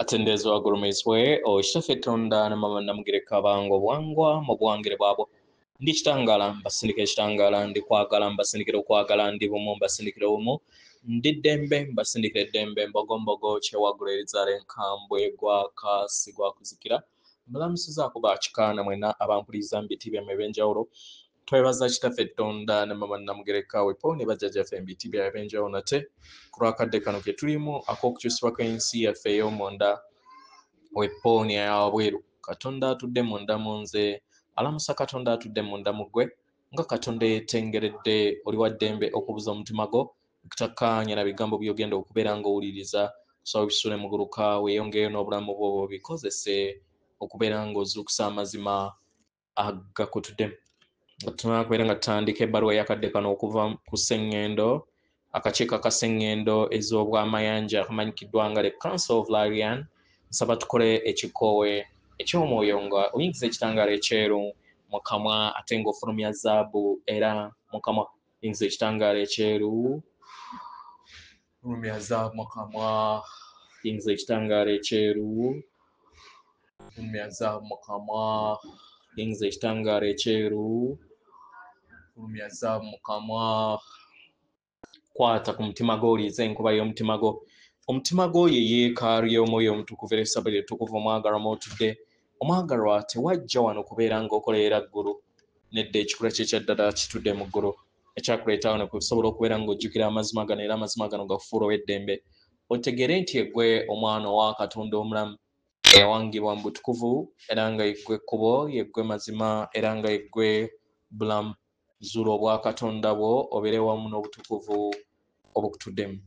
Atendezwa agurumizwe oshafetonda namama namugireka bango bwangwa mu bwangire bwabo ndi kitangala mbasindike kitangala ndi kwagala mbasindikire okwagala ndi bumu mbasindikire bumu ndi dembe mbasindikire dembe mbogombogo kyewagulezare nkambwe gwaka sigwa kuzikira mbalamusiza kuba kikana mwena abampuliza mbitibya mebenjawulo twebaza kitafetonda namama namugireka wepo ne bajaja fembi tibya mebenjawulo nate kurakadde kano ke tulimu akokukyusibwa k'ensi yaffe ey'omonda wepooni eyawabweru katonda atudde munda munze alamusa katonda atudde munda mugwe nga katonda yetengeredde oli wa ddembe okubuza omutima gwo okutakkaanya na bigambo byogenda okubeera ng'owuliriza kusaba bisule muguluka weeyongeyo n'obulamu bwo bikozese okubeera ng'ozuukusa amazima agakutuddemu tunaa kubeera nga tutandika ebbaluwa yakadde kano okuva ku sseŋŋendo akakiiko akasseŋŋendo ez'obwamayanja akamanyikiddwa nga the Council of Larian nsaba tukole ekikoowe eky'omwoyo nga oyingiza ekitangaala ekyeru mu kamwa ate ng'ofulumya zaabu era mu kamwa oyingiza ekitangaala ekyeru fulumya zaabu mu kamwa oyingiza ekitangaala ekyeru fulumya zaabu mu kamwa oyingiza ekitangaala ekyeru fulumya zaabu mu kamwa kwata ku mutima gwo oliiza enkuba y'omutima gwo omutima gwo ye yeekaalu y'omwoyo omutukuvu era essabali ettukuvu omwagalwa mw'otudde omwagalwa tewajja wano kubeera ng'okoleera ggulu nedda ekikula kye kyaddala kitudde mu ggulu ekyakuleeta wano kusobola okubeera ng'ojjukira amazima gano era amazima gano gakufuula ow'eddembe otegeere nti eggwe omwana owa katonda omulamu eyawangibwa mu butukuvu era nga yeggwe ekkubo yeggwe mazima era nga yeggwe bulamu zuula obwa katonda bwo obeere wamu n'obutukuvu obukutuddemu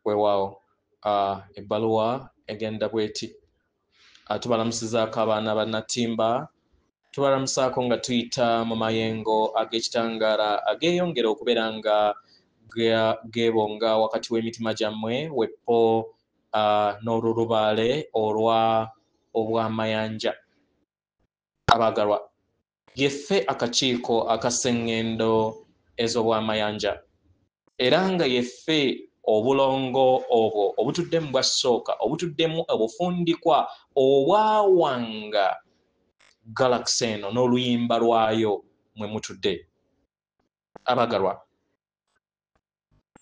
weewaawo ebbaluwa egenda bweti tubalamusizaako abaana bannatimba tubalamusaako nga tuyita mu mayengo ag'ekitangaala ageeyongera okubeera nga geebonga wakati w'emitima gyammwe weppo n'olulubaale olwa obwamayanja abaagalwa yeffe akakiiko akasseŋŋendo ez'obwamayanja era nga yeffe obulongo obwo obutuddemu bwa ssooka obutuddemu obufundikwa obwawanga galaxy eno n'oluyimba lwayo mwe mutudde abagalwa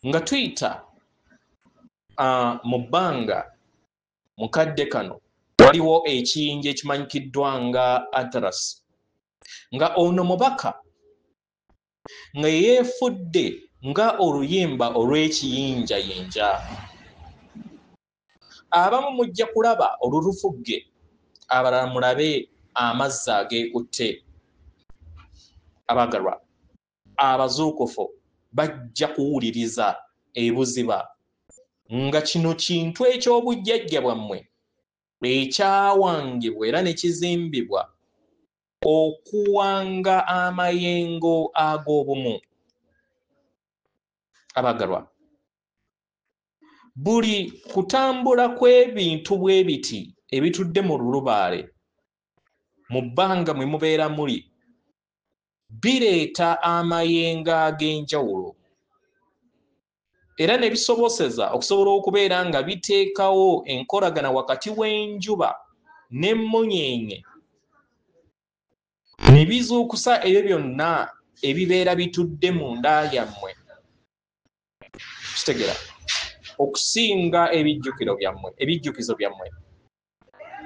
nga tuyita mu bbanga mukadde kano waliwo ekiyinja ekimanyikiddwa nga Atlas nga ono mubaka nga yeefudde nga oluyimba olw'ekiyinjayinja abamu mujja kulaba olulufugge abalala mulabe amazzi ageekutte abagalwa abazuukufu bajja kuwuliriza ebuziba nga kino kintu eky'obujjajja bwammwe ekyawangibwa era ne kizimbibwa okuwanga amayengo ag'obumu abagalwa buli kutambula kw'ebintu bwe biti ebitudde mu lulubaale mu bbanga mwe mubeera muli bireeta amayengo ag'enjawulo era ne bisoboseza okusobola okubeera nga biteekawo enkolagana wakati w'enjuba n'emmunyeenye ne bizuukusa ebyo byonna ebibeera bitudde mu nda yammwe kitegera okusinga ebijjukizo byammwe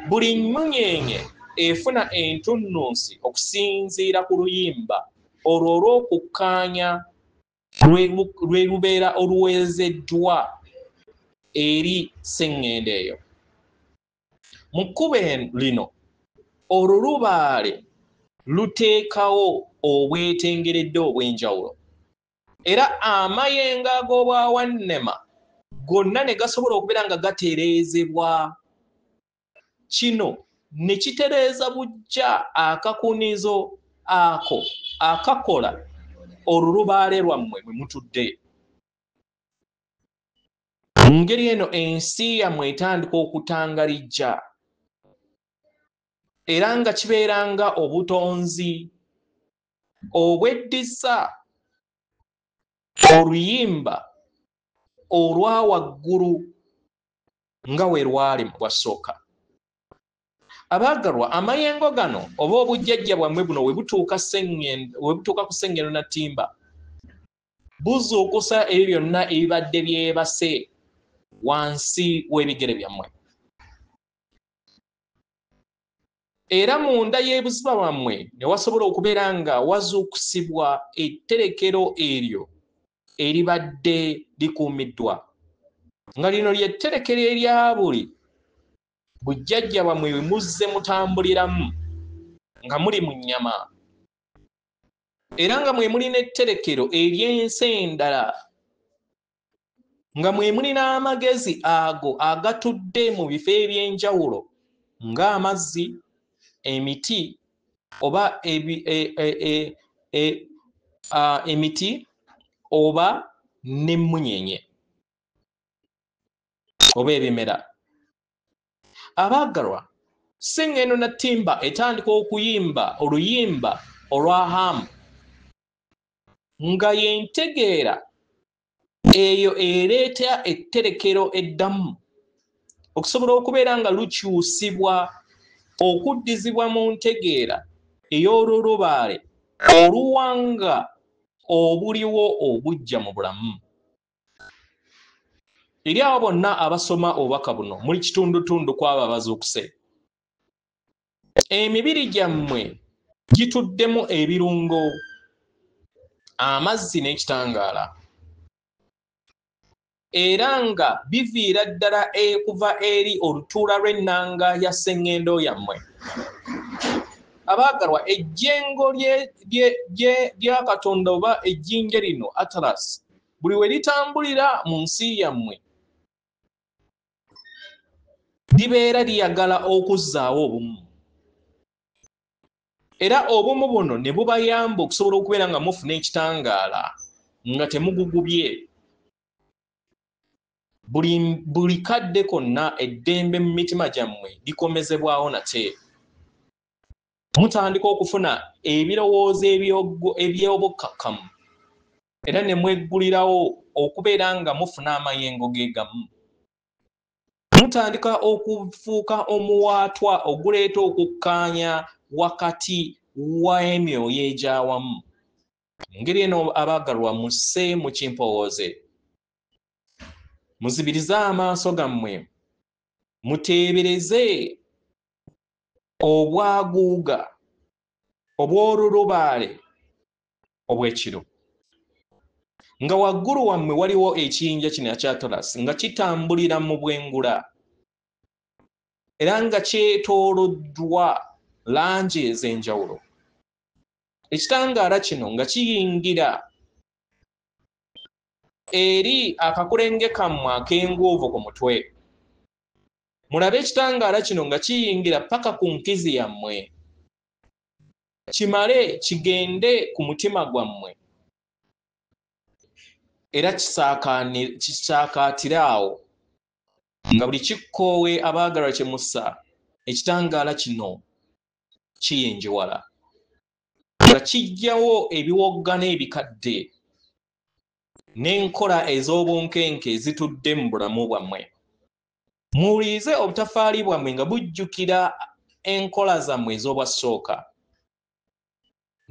buli mmunyeenye efuna entunnunsi okusinziira ku luyimba olwo olw'okukkaanya lwe lubeera oluweezeddwa eri sseŋŋendo eyo mu kkubo lino olulubaale luteekawo obwetengeredde obw'enjawulo era amayengo ag'obwawannema gonna ne gasobola okubeera nga gatereezebwa kino ne kitereeza bujja akakunizo ako akakola olulubaale lwammwe mwe mutudde mu ngeri eno ensi yammwe etandika okutangalijja era nga kibeera nga obutonzi obweddisa oluyimba olwa waggulu nga we lwali mu bwasooka. Abaagalwa, amayengo gano oba obujjajja bwammwe buno we butuuka ku Ssengendo Natimba buzuukusa ebyo byonna ebibadde byebase wansi w'ebigere byammwe. Era munda y'ebuziba bwammwe ne wasobola okubeera nga wazuukusibwa etterekero eryo eribadde likuumiddwa, nga lino ly'etterekero erya buli bujjajja bwammwe bwe muzze mutambuliramu nga muli mu nnyama, era nga mwe muli n'etterekero ery'ensi endala, nga mwe muli n'amagezi ago agatudde mu bifo eby'enjawulo ng'amazzi, emiti oba emiti oba n'emmunyenye oba ebimera. Abaagalwa, Ssengendo Natimba etandika okuyimba oluyimba olwa Hamu nga yentegeera eyo ereeta etterekero eddamu okusobola okubeera nga lukyusibwa okuddizibwa mu ntegeera ey'olulubaale oluwanga obuliwo obujja mu bulamu. Eri abo bonna abasoma obubaka buno muli kitundutundu kw'abo abazuukuse, emibiri gyammwe gituddemu ebirungo, amazzi n'ekitangaala, era nga biviira ddala kuva eri olutuula lw'ennanga ya Ssengendo yammwe. Abaagalwa, ejjengo lya Katonda oba ejjinja lino Atlas buli we litambulira mu nsi yammwe libeera liyagala okuzzaawo obumu, era obumu buno ne bubayamba okusobola okubeera nga mufuna ekitangaala nga temugugubye. Buli kadde konna eddembe mu mitima gyammwe likomezebwawo nate. Mutandika okufuna ebirowoozo eby'obukkakkamu, era ne mweggulirawo okubeera nga mufuna amayengo ge gamu. Mutandika okufuuka omuwaatwa oguleeta okukkaanya wakati w'emyoyo egy'awamu. Engeri eno abaagalwa, musse mu kimpowooze, muzibirize amaaso gammwe, muteebereze obwaguuga obw'olulubaale obw'ekiro, nga waggulu wammwe waliwo ekiyinja kino ekya Atlas nga kitambulira mu bwengula, era nga kyetooloddwa langi ez'enjawulo. Ekitangaala kino nga kiyingira eri akakulenge kammwe ak'enguuvu ku mutwe. Mulabe ekitangaala kino nga kiyingira paka ku nkizi yammwe, kimale kigende ku mutima gwammwe, era kisaakaatire awo nga buli kikkoowe abaagalwa kye mussa ekitangaala kino kiyinjiwala, nga kijjawo ebiwoggana ebikadde n'enkola ez'obunkenke ezitudde mu bulamu bwammwe. Muwulirize obutafaali bwammwe nga bujjukira enkola zammwe ez'obwasooka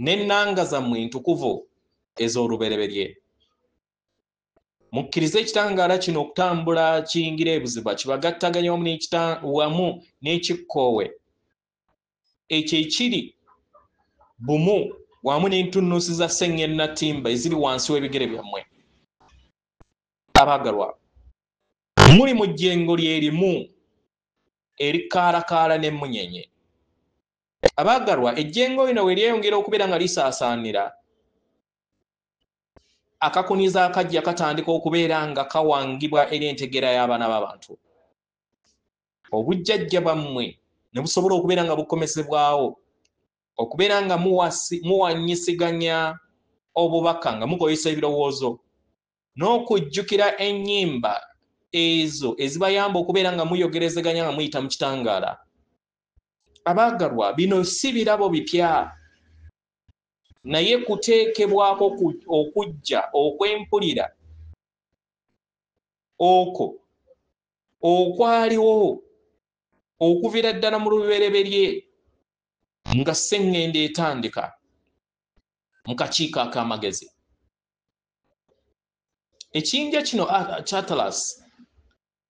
n'ennanga zammwe entukuvu ez'olubereberye. Mukkirize ekitangaala kino okutambula kiyingira ebuziba kibagattaganya wamu n'ekikkoowe ekyo ekiri bumu wamu n'entunnusi za Ssengendo Natimba eziri wansi w'ebigere byammwe. Abaagalwa, muli mu jjengo lyerimu erikaalakaala n'emmunyenye. Abaagalwa, ejjengo lino we lyeyongera okubeera nga lisaasaanira, akakuniza akajja katandika okubeera nga kawangibwa eri entegeera y'abaana b'abantu. Obujjajja bwammwe ne busobola okubeera nga bukomezebwawo, okubeera nga muwanyisiganya obubaka nga mukozesa ebirowoozo n'okujjukira ennyimba ezo ezibayamba okubeera nga muyogerezeganya nga muyita mu kitangaala. Abaagalwa, bino si birabo bipya, naye kuteekebwako okujja okw'empulira okwo okwaliwo okuvira ddala mu lubereberye nga sseŋŋende etandika mu kakiiko ak'amagezi. Ekiyinja kino Atlas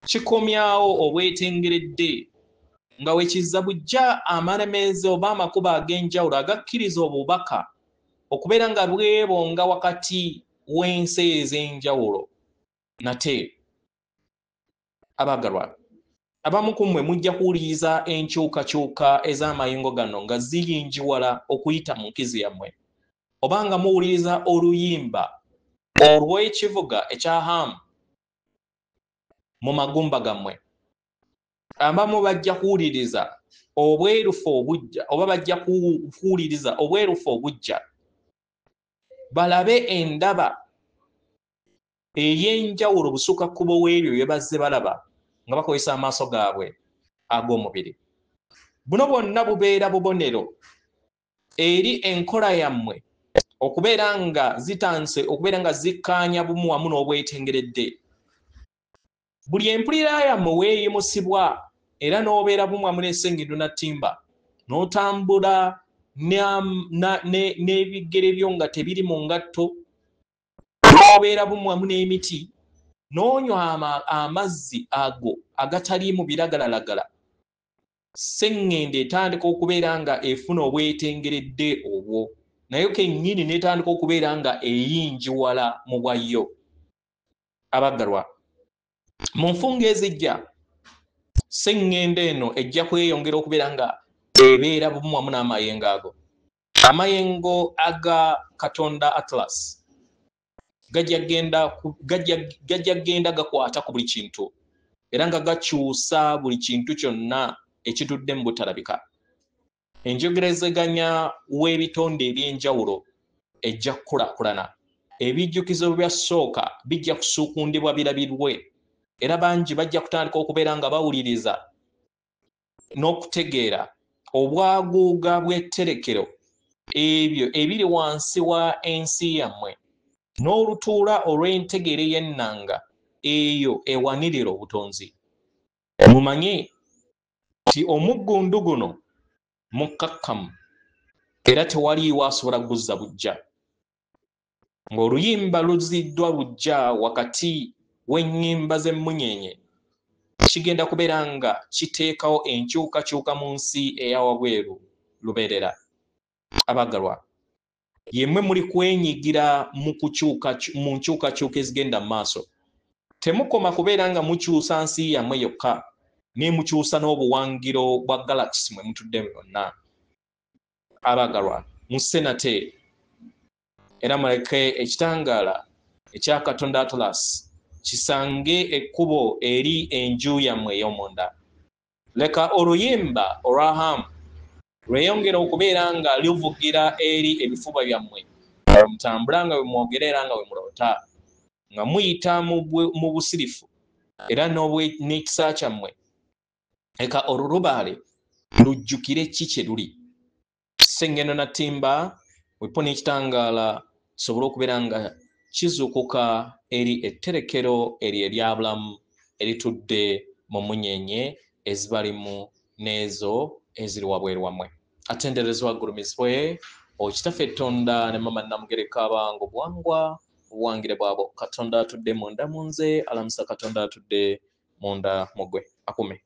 kikomyawo obwetengeredde nga we kizza bujja amalemeezi oba amakubo ag'enjawulo agakkiriza obubaka okubeera nga bwebonga wakati w'ensi ez'enjawulo. Nate abagalwa, abamu ku mmwe mujja kuwuliriza enkyukakyuka ez'amayingo gano nga ziyinjiwala okuyita mu nkizi yammwe, oba nga muwuliriza oluyimba olw'ekivuga ekya Hamu mu magumba gammwe. Abamu bajja kuwuliriza obwerufu obujja oba bajja kuwuliriza obwerufu obujja balabe endaba ey'enjawulo busukakkubo w'ebyo bye bazze balaba nga bakozesa amaaso gaabwe ag'omubiri. Buno bwonna bubeera bubonero eri enkola yammwe okubeera nga zitanse okubeera nga zikkaanya bumu wamu n'obwetengeredde. Buli empulira yammwe weeyimusibwa era n'obeera bumu wamu n'essengindo na ttimba n'otambula n'ebigere byo nga tebiri mu ngatto, n'obeera bumu wamu n'emiti, n'onywa amazzi ago agataliimu biragalalagala, sseŋŋende etandika okubeera nga efuna obwetengeredde obwo, naye kennyini n'etandika okubeera nga eyinjiwala mu bwayo. Abaggalwa, mu nfunga ezijja sseŋŋende eno ejja kweyongera okubeera nga ebeera bumu wamu n'amayengo ago. Amayengo aga Katonda Atlas gajja genda gakwata ku buli kintu era nga gakyusa buli kintu kyonna ekitudde mu butalabika. Enjogerezeganya w'ebitonde eby'enjawulo ejja kukulaakulana. Ebijjukizo byasooka bijja kusuukundibwa birabirwe era bangi bajja kutandika okubeera nga bawuliriza n'okutegeera obwaguuga bw'etterekero ebyo ebiri wansi wa ensi yammwe n'olutuula olw'entegeera y'ennanga eyo ewanirira obutonzi. Mumanye nti omuggundu guno mukkakkamu era tewaliiwo asobola guzza bujja. Ng'oluyimba luziddwa lujja wakati w'ennyimba z'emmunyeenye kigenda kubeera nga kiteekawo enkyukakyuka mu nsi eya wabweru lubeerera. Abaggalwa, yemmwe muli kwenyigira mu nkyukakyuka ezigenda mu maaso. Temukoma kubeera nga mukyusa nsi yammwe yokka, ne mukyusa n'obuwangiro bwa galaxy mwe mutudde byonna. Abaggalwa, musse nate era muleke ekitangaala ekya Katonda Atlas kisange ekkubo eri enju yammwe ey'omunda. Leka oluyimba olwa Hamu lweyongera okubeera nga luvugira eri ebifuba byammwe, nga bwe mutambula, nga bwe mwogera era nga bwe muloota, nga muyita mu busirifu era n'ekisa kyammwe. Leka olulubaale lujjukire ki kye luli. Sseŋŋendo na ttimba wepo n'ekitangaala kisobole okubeera nga kizuukuka eri etterekero eryo eryabulamu eritudde mu munyeenye ezibalimu n'ezo eziri wabweru wammwe. Atenderezebwa agulumizibwe Okitaffe Tonda ne Mama Namugereka abange bwangwa obuwangire bwabo. Katonda atudde munda mu nze, alamusa Katonda atudde munda mu ggwe. Akume.